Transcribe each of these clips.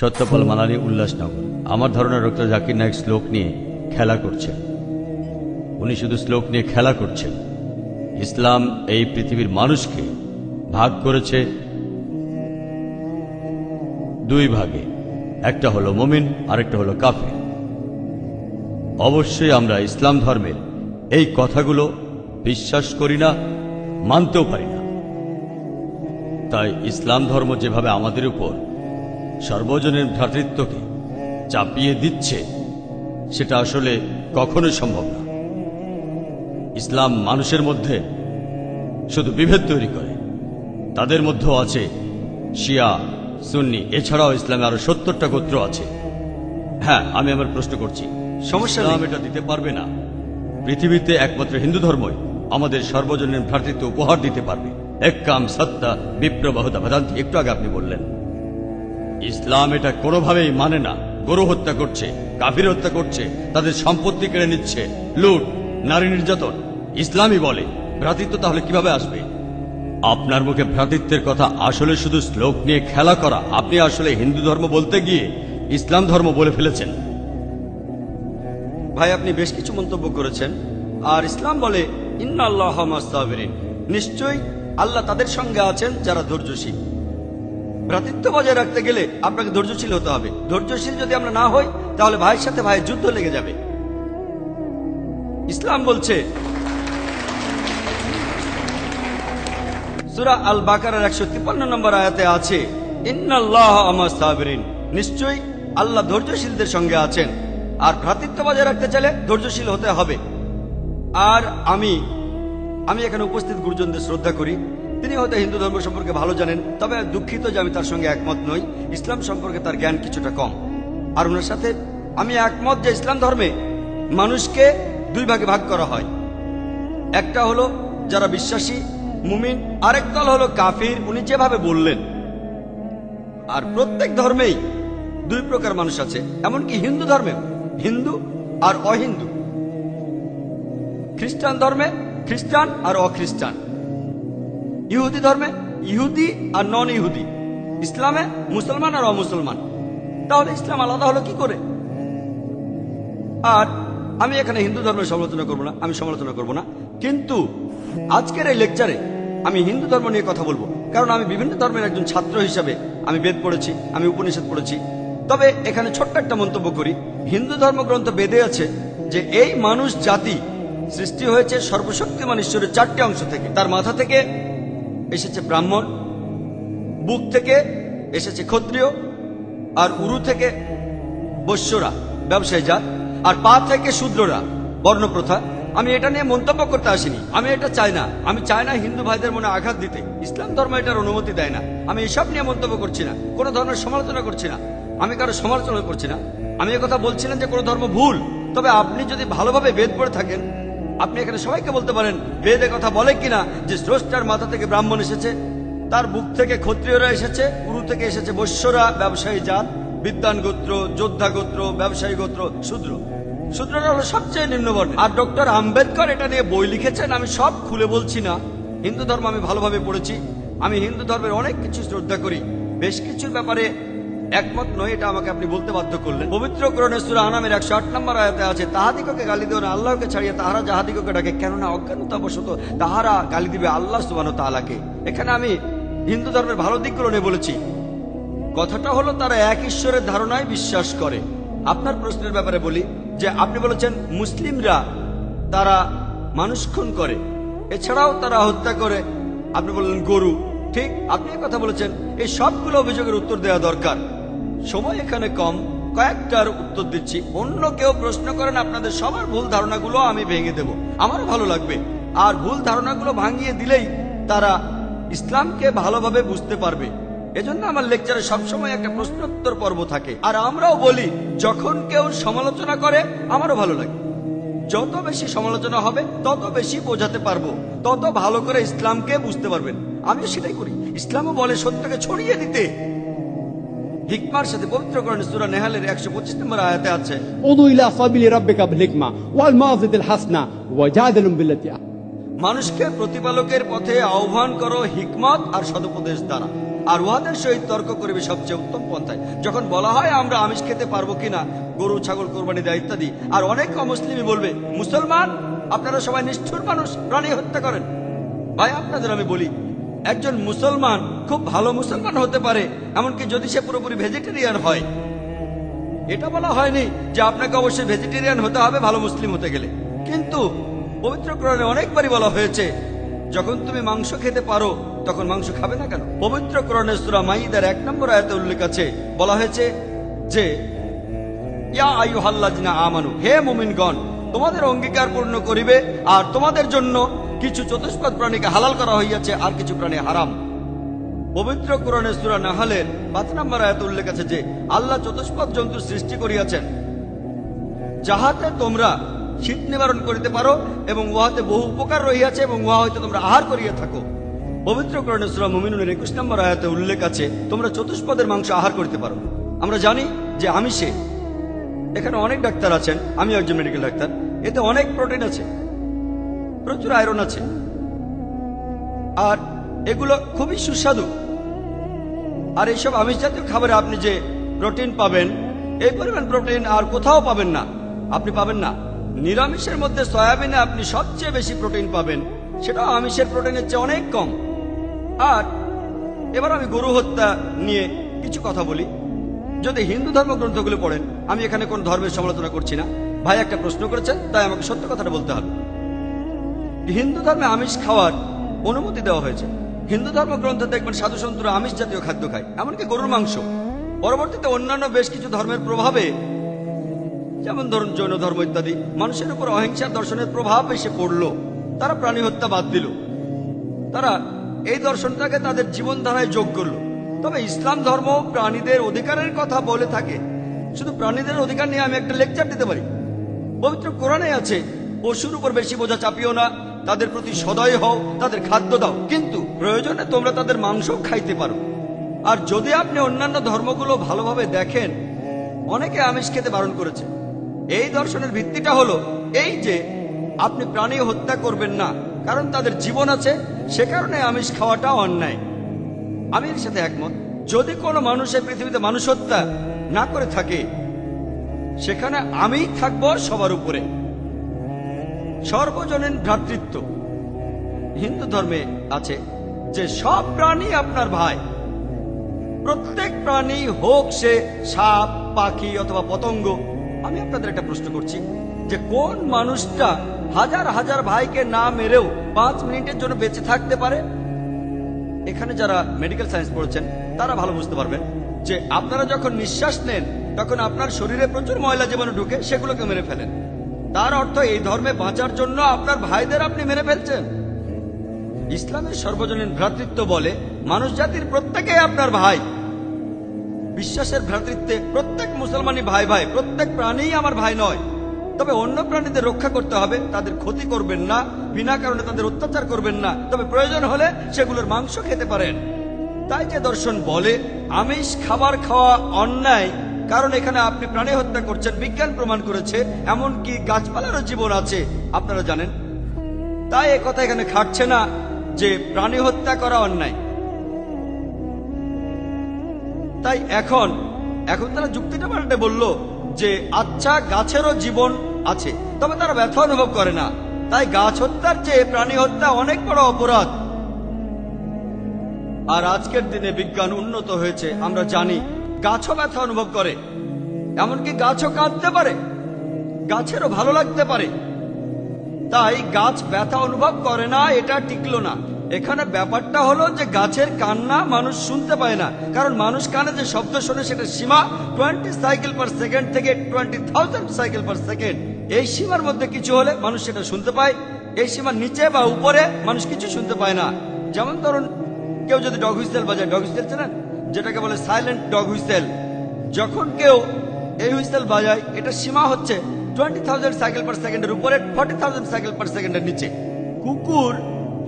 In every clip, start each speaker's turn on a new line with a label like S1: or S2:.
S1: সত্যপাল মানালি উল্লাসনগর। আমার ধারণা ডক্টর জাকির নায়েক শ্লোক নিয়ে খেলা করছেন। উনি শুধু শ্লোক নিয়ে খেলা করছেন। ইসলাম এই পৃথিবীর মানুষকে ভাগ করেছে দুই ভাগে, একটা হলো মুমিন, আরেকটা হলো কাফির। অবশ্যই আমরা ইসলাম ধর্মের এই কথাগুলো বিশ্বাস করি না, মানতেও পারি না। তাই ইসলাম ধর্ম যেভাবে আমাদের উপর সর্বজনীন ভ্রাতৃত্বকে চাপিয়ে দিচ্ছে, সেটা আসলে কখনোই সম্ভব না। ইসলাম মানুষের মধ্যে শুধু বিভেদ তৈরি করে। তাদের মধ্যেও আছে শিয়া, সুন্নি, এছাড়াও ইসলামে আরো 70টা গোত্র আছে। হ্যাঁ, আমি আমার প্রশ্ন করছি, সমস্যা নাম এটা দিতে পারবে না। পৃথিবীতে একমাত্র হিন্দু ধর্মই আমাদের সর্বজনীন ভ্রাতৃত্ব উপহার দিতে পারবে। এক্কাম সত্তা বিপ্রবাহতা ভদান্তি, একটু আগে আপনি বললেন। ইসলাম এটা কোনোভাবেই মানে না। গরু হত্যা করছে, কাফির হত্যা করছে, তাদের সম্পত্তি কেড়ে নিচ্ছে, লুট, নারী নির্যাতন। ইসলামই বলে ভ্রাতৃত্ব, তাহলে কিভাবে আসবে? আপনার মুখে ভ্রাতৃত্বের কথা আসলে শুধু শ্লোক নিয়ে খেলা করা। আপনি আসলে হিন্দু ধর্ম বলতে গিয়ে ইসলাম ধর্ম বলে ফেলেছেন।
S2: ভাই, আপনি বেশ কিছু মন্তব্য করেছেন। আর ইসলাম বলে ইন্নাল্লাহ মা'আস সাবিরিন, নিশ্চয়ই আল্লাহ তাদের সঙ্গে আছেন যারা ধৈর্যশীল। ভ্রাতৃত্ব বজায় রাখতে গেলে আপনাকে ধৈর্যশীল হতে হবে। ধৈর্যশীল যদি আমরা না হই, তাহলে ভাইয়ের সাথে ভাইয়ের যুদ্ধ লেগে যাবে। ইসলাম বলছে সূরা আল বাকারার 153 নম্বর আয়াতে আছে, ইন্নাল্লাহ মা'আস সাবিরিন, নিশ্চয়ই আল্লাহ ধৈর্যশীলদের সঙ্গে আছেন। আর ভ্রাতৃত্ব বজায় রাখতে চাইলে ধৈর্যশীল হতে হবে। আর আমি এখানে উপস্থিত গুরুজনদের শ্রদ্ধা করি। তিনি হয়তো হিন্দু ধর্ম সম্পর্কে ভালো জানেন, তবে দুঃখিত যে আমি তার সঙ্গে একমত নই। ইসলাম সম্পর্কে তার জ্ঞান কিছুটা কম। আর ওনার সাথে আমি একমত যে ইসলাম ধর্মে মানুষকে দুই ভাগে ভাগ করা হয়। একটা হলো যারা বিশ্বাসী মুমিন, আরেক দল হলো কাফির, উনি যেভাবে বললেন। আর প্রত্যেক ধর্মেই দুই প্রকার মানুষ আছে, এমনকি হিন্দু ধর্মে হিন্দু আর অহিন্দু। খ্রিস্টান ধর্মে খ্রিস্টান আর অখ্রিস্টান। ইহুদি ধর্মে ইহুদি আর নন ইহুদি। ইসলামে মুসলমান আর অমুসলমান। তাহলে ইসলাম আলাদা হলো কি করে? আর আমি এখানে হিন্দু ধর্মের সমালোচনা করব না, আমি সমালোচনা করব না। কিন্তু আজকের এই লেকচারে আমি হিন্দু ধর্ম নিয়ে কথা বলবো, কারণ আমি বিভিন্ন ধর্মের একজন ছাত্র হিসাবে আমি বেদ পড়েছি, আমি উপনিষদ পড়েছি। তবে এখানে ছোট্ট একটা মন্তব্য করি। হিন্দু ধর্মগ্রন্থ বেদে আছে যে এই মানুষ জাতি সৃষ্টি হয়েছে সর্বশক্তিমান ঈশ্বরের 4টে অংশ থেকে। তার মাথা থেকে এসেছে ব্রাহ্মণ, বুক থেকে এসেছে ক্ষত্রিয়, আর উরু থেকে বৈশ্যরা ব্যবসায়ী জাত, আর পা থেকে শূদ্ররা বর্ণপ্রথা। আমি এটা নিয়ে মন্তব্য করতে আসিনি, আমি এটা চাই না। আমি চাই না হিন্দু ভাইদের মনে আঘাত দিতে। ইসলাম ধর্ম এটার অনুমতি দেয় না। আমি এসব নিয়ে মন্তব্য করছি না, কোনো ধর্মের সমালোচনা করছি না, আমি কারো সমালোচনা করছি না। আমি কথা বলছি না যে কোনো ধর্ম ভুল। তবে আপনি যদি ভালোভাবে বেদ পড়ে থাকেন, আপনি এখানে সবাইকে বলতে পারেন বেদে কথা বলে কিনা যে স্রষ্টার মাথা থেকে ব্রাহ্মণ এসেছে, তার বুক থেকে ক্ষত্রিয়রা এসেছে, উরু থেকে এসেছে বৈশ্যরা ব্যবসায়ী জাত, বিদ্বান গোত্র, যোদ্ধা গোত্র, ব্যবসায়ী গোত্র, শূদ্র। শূদ্ররা হলো সবচেয়ে নিম্নবর্ণ। আর ডক্টর আম্বেদকর এটা নিয়ে বই লিখেছেন। আমি সব খুলে বলছি না। হিন্দু ধর্ম আমি ভালোভাবে পড়েছি। আমি হিন্দু ধর্মের অনেক কিছু শ্রদ্ধা করি, বেশ কিছুর ব্যাপারে একমত নয়, এটা আমাকে আপনি বলতে বাধ্য করলেন। পবিত্র কোরআনে সূরা আনামের 108 নম্বর আয়াতে আছে, তাহাদিগকে গালি দিও না আল্লাহকে ছাড়িয়ে তাহারা যাহাদিগকে ডাকে, কেননা অজ্ঞানতাবশত তাহারা গালি দিবে আল্লাহ সুবহানাহু ওয়া তাআলাকে। এখানে আমি হিন্দু ধর্মের ভালো দিকগুলো নিয়ে বলেছি। কথাটা হলো তারা এক ঈশ্বরের ধারণায় বিশ্বাস করে। আপনার প্রশ্নের ব্যাপারে বলি যে আপনি বলেছেন মুসলিমরা তারা মানুষ খুন করে, এছাড়াও তারা হত্যা করে। আপনি বললেন গরু, ঠিক আপনি কথা বলেছেন। এই সবগুলো অভিযোগের উত্তর দেওয়া দরকার। সময় এখানে কম, কয়েকটার উত্তর দিচ্ছি। অন্য কেউ প্রশ্ন করেন, আপনাদের সবার ভুল ধারণাগুলো আমি ভেঙে দেব, আমারও ভালো লাগবে। আর ভুল ধারণাগুলো ভাঙিয়ে দিলেই তারা ইসলামকে ভালোভাবে বুঝতে পারবে। এজন্য আমার লেকচারে সবসময় একটা প্রশ্নোত্তর পর্ব থাকে। আর আমরাও বলি, যখন কেউ সমালোচনা করে আমারও ভালো লাগে। যত বেশি সমালোচনা হবে তত বেশি বোঝাতে পারবো, তত ভালো করে ইসলামকে বুঝতে পারবেন। আমিও সেটাই করি। ইসলামও বলে সত্যকে ছড়িয়ে দিতে। হিকমার সাথে পবিত্র কোরআনে সূরা নেহালের 125 নম্বর আয়াতে আছে,
S3: উদু ইলা সাবিলি রাব্বিকা বিল হিকমা ওয়াল মাউযিতিল হাসনা ওয়াজাদিলুম বিল্লাতি।
S2: মানুষকে প্রতিপালকের পথে আহ্বান করো হিকমত আর সদুপদেশ দ্বারা। আর উহাদের সহিত তর্ক করিবে সবচেয়ে উত্তম পন্থায়। যখন বলা হয় আমরা আমিষ খেতে পারবো কিনা, গরু ছাগল কোরবানি দেয় ইত্যাদি, আর অনেক অমুসলিমই বলবে মুসলমান আপনারা সবাই নিষ্ঠুর মানুষ, প্রাণী হত্যা করেন। ভাই আপনাদের আমি বলি, একজন মুসলমান খুব ভালো মুসলমান হতে পারে, এমনকি যদি সে পুরোপুরি ভেজিটেরিয়ান হয়। এটা বলা হয়নি যে আপনাকে অবশ্যই ভেজিটেরিয়ান হতে হবে ভালো মুসলিম হতে গেলে, কিন্তু পবিত্র কোরআনে অনেকবারই বলা হয়েছে যখন তুমি মাংস খেতে পারো তখন মাংস খাবে না কেন। পবিত্র কোরআনের সূরা মাইদার 1 নম্বর আয়াতে উল্লেখ আছে, বলা হয়েছে যে ইয়া আইয়ুহাল্লাযিনা আমানু, হে মুমিনগণ, তোমাদের অঙ্গীকার পূর্ণ করিবে আর তোমাদের জন্য কিছু চতুষ্পদ প্রাণীকে হালাল করা হইয়াছে আর কিছু প্রাণী হারাম। পবিত্র কোরআনের সূরা নাহলের 5 নম্বর আয়াতে উল্লেখ আছে যে আল্লাহ চতুষ্পদ জন্তু সৃষ্টি করিয়াছেন যাহাতে তোমরা শীত নিবারণ করিতে পারো এবং উহাতে বহু উপকার রহিয়াছে এবং উহা হইতে তোমরা আহার করিয়া থাকো। পবিত্র কোরআনের সূরা মুমিনুনের 21 নম্বর আয়াতে উল্লেখ আছে তোমরা চতুষ্পদের মাংস আহার করতে পারো। আমরা জানি যে আমিষে, এখানে অনেক ডাক্তার আছেন, আমি একজন মেডিকেল ডাক্তার, এতে অনেক প্রোটিন আছে, প্রচুর আয়রন আছে, আর এগুলো খুবই সুস্বাদু। আর এইসব আমিষ জাতীয় খাবারে আপনি যে প্রোটিন পাবেন, এই পরিমাণ প্রোটিন আর কোথাও পাবেন না, আপনি পাবেন না। নিরামিষের মধ্যে সয়াবিনে আপনি সবচেয়ে বেশি প্রোটিন পাবেন, সেটাও আমিষের প্রোটিনের চেয়ে অনেক কম। আর এবার আমি গরু হত্যা নিয়ে কিছু কথা বলি। যদি হিন্দু ধর্মগ্রন্থগুলো পড়েন, আমি এখানে কোন ধর্মের সমালোচনা করছি না, ভাই একটা প্রশ্ন করেছেন তাই আমাকে সত্য কথাটা বলতে হবে। হিন্দু ধর্মে আমিষ খাওয়ার অনুমতি দেওয়া হয়েছে। হিন্দু ধর্মগ্রন্থে দেখবেন সাধু সন্তরা আমিষ জাতীয় খাদ্য খায়, এমনকি গরুর মাংস। পরবর্তীতে অন্যান্য বেশ কিছু ধর্মের প্রভাবে, যেমন ধরুন জৈন ধর্ম ইত্যাদি, মানুষের উপর অহিংসার দর্শনের প্রভাব এসে পড়ল, তারা প্রাণী হত্যা বাদ দিল, তারা এই দর্শনটাকে তাদের জীবনধারায় যোগ করলো। তবে ইসলাম ধর্ম প্রাণীদের অধিকারের কথা বলে থাকে। শুধু প্রাণীদের অধিকার নিয়ে আমি একটা লেকচার দিতে পারি। পবিত্র কোরআনে আছে পশুর উপর বেশি বোঝা চাপিও না, তাদের প্রতি সদয় হও, তাদের খাদ্য দাও, কিন্তু প্রয়োজনে তোমরা তাদের মাংস খাইতে পারো। আর যদি আপনি অন্যান্য ধর্মগুলো ভালোভাবে দেখেন, অনেকে আমিষ খেতে বারণ করেছে। এই দর্শনের ভিত্তিটা হলো এই যে আপনি প্রাণী হত্যা করবেন না, কারণ তাদের জীবন আছে, সে কারণে আমিষ খাওয়াটা অন্যায়। আমি এর সাথে একমত। যদি কোনো মানুষের পৃথিবীতে মানুষ হত্যা না করে থাকে, সেখানে আমিই থাকবো সবার উপরে। সর্বজনীন ভ্রাতৃত্ব হিন্দু ধর্মে আছে যে সব প্রাণী আপনার ভাই। প্রত্যেক প্রাণী হোক সে সাপ, পাখি অথবা পতঙ্গ। আমি আপনাদের একটা প্রশ্ন করছি যে কোন মানুষটা হাজার হাজার ভাইকে না মেরেও 5 মিনিটের জন্য বেঁচে থাকতে পারে? এখানে যারা মেডিকেল সায়েন্স পড়েছেন তারা ভালো বুঝতে পারবেন যে আপনারা যখন নিঃশ্বাস নেন তখন আপনার শরীরে প্রচুর ময়লা জীবাণু ঢুকে, সেগুলোকে মেরে ফেলেন। তার অর্থ এই ধর্মে বাঁচার জন্য আপনার ভাইদের আপনি মেরে ফেলছেন। ইসলামের সর্বজনীন ভ্রাতৃত্ব বলে মানুষ জাতির প্রত্যেকেই আপনার ভাই। বিশ্বাসের ভ্রাতৃত্বে প্রত্যেক মুসলমানই ভাই ভাই, প্রত্যেক প্রাণীই আমার ভাই নয়। তবে অন্য প্রাণীদের রক্ষা করতে হবে, তাদের ক্ষতি করবেন না, বিনা কারণে তাদের অত্যাচার করবেন না, তবে প্রয়োজন হলে সেগুলোর মাংস খেতে পারেন। তাই যে দর্শন বলে আমিষ খাবার খাওয়া অন্যায়, কারণ এখানে আপনি প্রাণী হত্যা করছেন, বিজ্ঞান প্রমাণ করেছে। এমনকি গাছপালারও জীবন আছে, আপনারা জানেন। তাই কথা এখানে খাটছে না যে প্রাণী হত্যা করা অন্যায়। তাই এখন তারা যুক্তিটা পাল্টে বলল যে আচ্ছা, গাছেরও জীবন আছে, তবে তারা ব্যথা অনুভব করে না, তাই গাছ হত্যার চেয়ে প্রাণী হত্যা অনেক বড় অপরাধ। আর আজকের দিনে বিজ্ঞান উন্নত হয়েছে, আমরা জানি গাছও ব্যথা অনুভব করে, এমনকি গাছও কাঁদতে পারে, গাছেরও ভালো লাগতে পারে। তাই গাছ ব্যথা অনুভব করে না, এটা টিকলো না। এখানে ব্যাপারটা হলো যে গাছের কান্না মানুষ শুনতে পায় না, কারণ মানুষ কানে যে শব্দ শোনে সেটা সীমা 20 সাইকেল পার সেকেন্ড থেকে 20,000 সাইকেল পার সেকেন্ড। এই সীমার মধ্যে কিছু হলে মানুষ সেটা শুনতে পায়, এই সীমার নিচে বা উপরে মানুষ কিছু শুনতে পায় না। যেমন ধরুন কেউ যদি ডগ হুইসেল বাজায়, ডগ হুইসেল চেনেন, যেটাকে বলে সাইলেন্ট ডগ হুইসেল। যখন কেউ এই হুইসেল বাজায়, এটা সীমা হচ্ছে 20,000 সাইকেল পার সেকেন্ডের উপরে, 40,000 সাইকেল পার সেকেন্ডের নিচে। কুকুর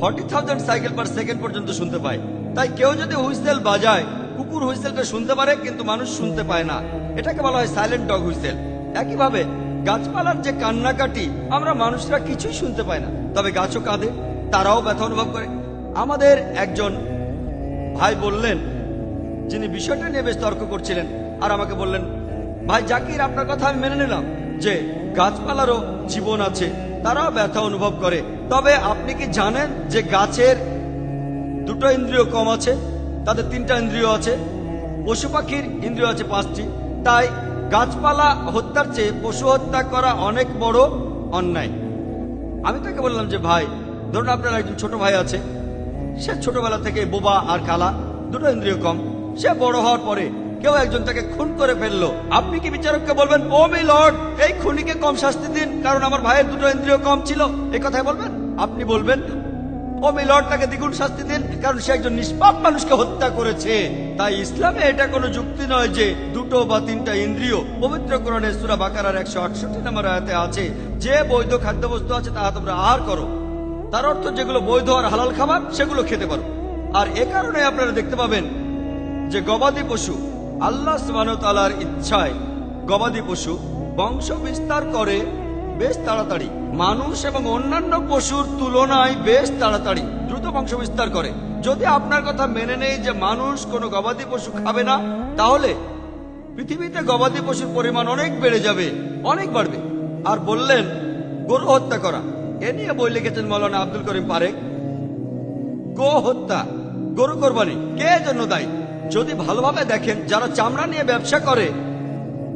S2: 40,000 সাইকেল পার সেকেন্ড পর্যন্ত শুনতে পায়। তাই কেউ যদি হুইসেল বাজায়, কুকুর হুইসেলটা শুনতে পারে কিন্তু মানুষ শুনতে পায় না, এটাকে বলা হয় সাইলেন্ট ডগ হুইসেল। একইভাবে গাছপালার যে কান্নাকাটি আমরা মানুষরা কিছুই শুনতে পাই না, তবে গাছও কাঁদে, তারাও ব্যথা অনুভব করে। আমাদের একজন ভাই বললেন যিনি বিষয়টা নিয়ে বেশ তর্ক করছিলেন, আর আমাকে বললেন, ভাই জাকির, আপনার কথা আমি মেনে নিলাম যে গাছপালারও জীবন আছে, তারাও ব্যথা অনুভব করে, তবে আপনি কি জানেন যে গাছের দুটো ইন্দ্রিয় কম আছে, তাদের 3টা ইন্দ্রিয় আছে, পশু পাখির ইন্দ্রিয় আছে 5টি। তাই গাছপালা হত্যার চেয়ে পশু হত্যা করা অনেক বড় অন্যায়। আমি তাকে বললাম যে ভাই, ধরুন আপনার একজন ছোট ভাই আছে, সে ছোটবেলা থেকে বোবা আর কালা, দুটো ইন্দ্রিয় কম। সে বড় হওয়ার পরে কেউ একজন তাকে খুন করে ফেললো, আপনি কি বিচারককে বলবেন, ও মি লর্ড, এই খুনিকে কম শাস্তি দিন কারণ আমার ভাইয়ের দুটো ইন্দ্রিয় কম ছিল? এই কথাই বলবেন? আপনি বলবেন, ও মি লর্ড, তাকে দ্বিগুণ শাস্তি দিন কারণ সে একজন নিষ্পাপ মানুষকে হত্যা করেছে। তাই ইসলামে এটা কোনো যুক্তি নয় যে 2 বা 3টা ইন্দ্রিয়। পবিত্র কোরআনে সূরা বাকারার 168 নম্বর আয়াতে আছে, যে বৈধ খাদ্যবস্তু আছে তাহা তোমরা আহার করো। তার অর্থ যেগুলো বৈধ আর হালাল খাবার সেগুলো খেতে পারো। আর এ কারণে আপনারা দেখতে পাবেন যে গবাদি পশু, আল্লাহ সুবহানাহু ওয়া তাআলার ইচ্ছায় গবাদি পশু বংশ বিস্তার করে বেশ তাড়াতাড়ি, মানুষ এবং অন্যান্য পশুর তুলনায় বেশ তাড়াতাড়ি দ্রুত বংশ বিস্তার করে। যদি আপনার কথা মেনে নেই যে মানুষ কোনো গবাদি পশু খাবে না, তাহলে পৃথিবীতে গবাদি পশুর পরিমাণ অনেক বেড়ে যাবে, অনেক বাড়বে। আর বললেন গরু হত্যা করা, এ নিয়ে বই লিখেছেন মৌলানা আব্দুল করিম পারেক। গো হত্যা, গরু কোরবানি কে জন্য দায়ী? যদি ভালোভাবে দেখেন, যারা চামড়া নিয়ে ব্যবসা করে,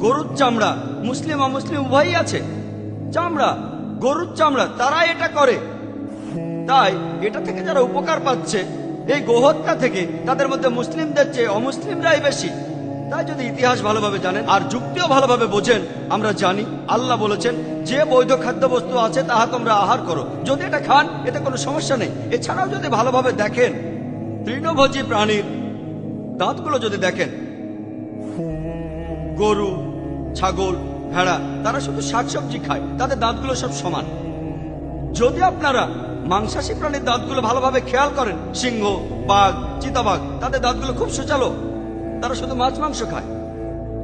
S2: গরুর চামড়া, মুসলিম অমুসলিম উভয়ই আছে, চামড়া, গরুর চামড়া, তারা এটা করে। তাই এটা থেকে যারা উপকার পাচ্ছে এই গোহত্যা থেকে, তাদের মধ্যে মুসলিমদের চেয়ে অমুসলিমরাই বেশি। তাই যদি ইতিহাস ভালোভাবে জানেন আর যুক্তিও ভালোভাবে বোঝেন, আমরা জানি আল্লাহ বলেছেন যে বৈধ খাদ্যবস্তু আছে তাহা তোমরা আহার করো, যদি এটা খান এতে কোনো সমস্যা নেই। এছাড়াও যদি ভালোভাবে দেখেন, তৃণভোজী প্রাণীর দাঁতগুলো যদি দেখেন, গরু, ছাগল, ভেড়া, তারা শুধু শাকসবজি খায়, তাদের দাঁতগুলো সব সমান। যদি আপনারা মাংসাশী প্রাণীর দাঁতগুলো ভালোভাবে খেয়াল করেন, সিংহ, বাঘ, চিতাবাঘ, তাদের দাঁতগুলো খুব সুচালো, তারা শুধু মাছ মাংস খায়।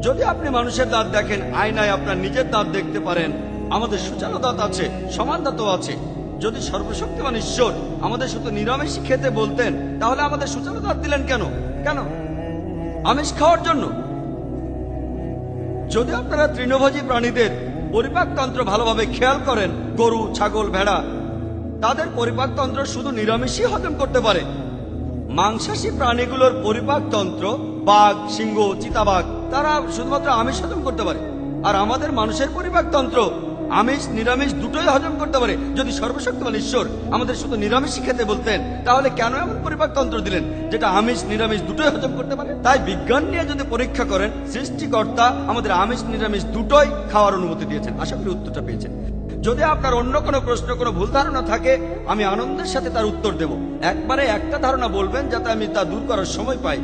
S2: যদি আপনি মানুষের দাঁত দেখেন, আয়নায় আপনার নিজের দাঁত দেখতে পারেন, আমাদের সুচালো দাঁত আছে, সমান দাঁতও আছে। যদি সর্বশক্তিমান ঈশ্বর আমাদের শুধু নিরামিষ খেতে বলতেন, তাহলে আমাদের সুচালো দাঁত দিলেন কেন? কেন? আমিষ খাওয়ার জন্য? যদি আপনারা তৃণভোজী প্রাণীদের পরিপাকতন্ত্র ভালোভাবে খেয়াল করেন, গরু, ছাগল, ভেড়া, তাদের পরিপাকতন্ত্র শুধু নিরামিষই হজম করতে পারে। মাংসাশী প্রাণীগুলোর পরিপাকতন্ত্র, বাঘ, সিংহ, চিতাবাঘ, তারা শুধুমাত্র আমিষ হজম করতে পারে। আর আমাদের মানুষের পরিপাকতন্ত্র আমিষ নিরামিষ দুটোই হজম করতে পারে। যদি সর্বশক্তিমান ঈশ্বর আমাদের শুধু নিরামিষই খেতে বলতেন, তাহলে কেন এমন পরিপাকতন্ত্র দিলেন যেটা আমিষ নিরামিষ দুটোই হজম করতে পারে? তাই বিজ্ঞান নিয়ে যদি পরীক্ষা করেন, সৃষ্টিকর্তা আমাদের আমিষ নিরামিষ দুটোই খাওয়ার অনুমতি দিয়েছেন। আশা করি উত্তরটা পেয়েছেন। যদি আপনার অন্য কোনো প্রশ্ন, কোনো ভুল ধারণা থাকে, আমি আনন্দের সাথে তার উত্তর দেব। একবারে একটা ধারণা বলবেন যাতে আমি তা দূর করার সময় পাই।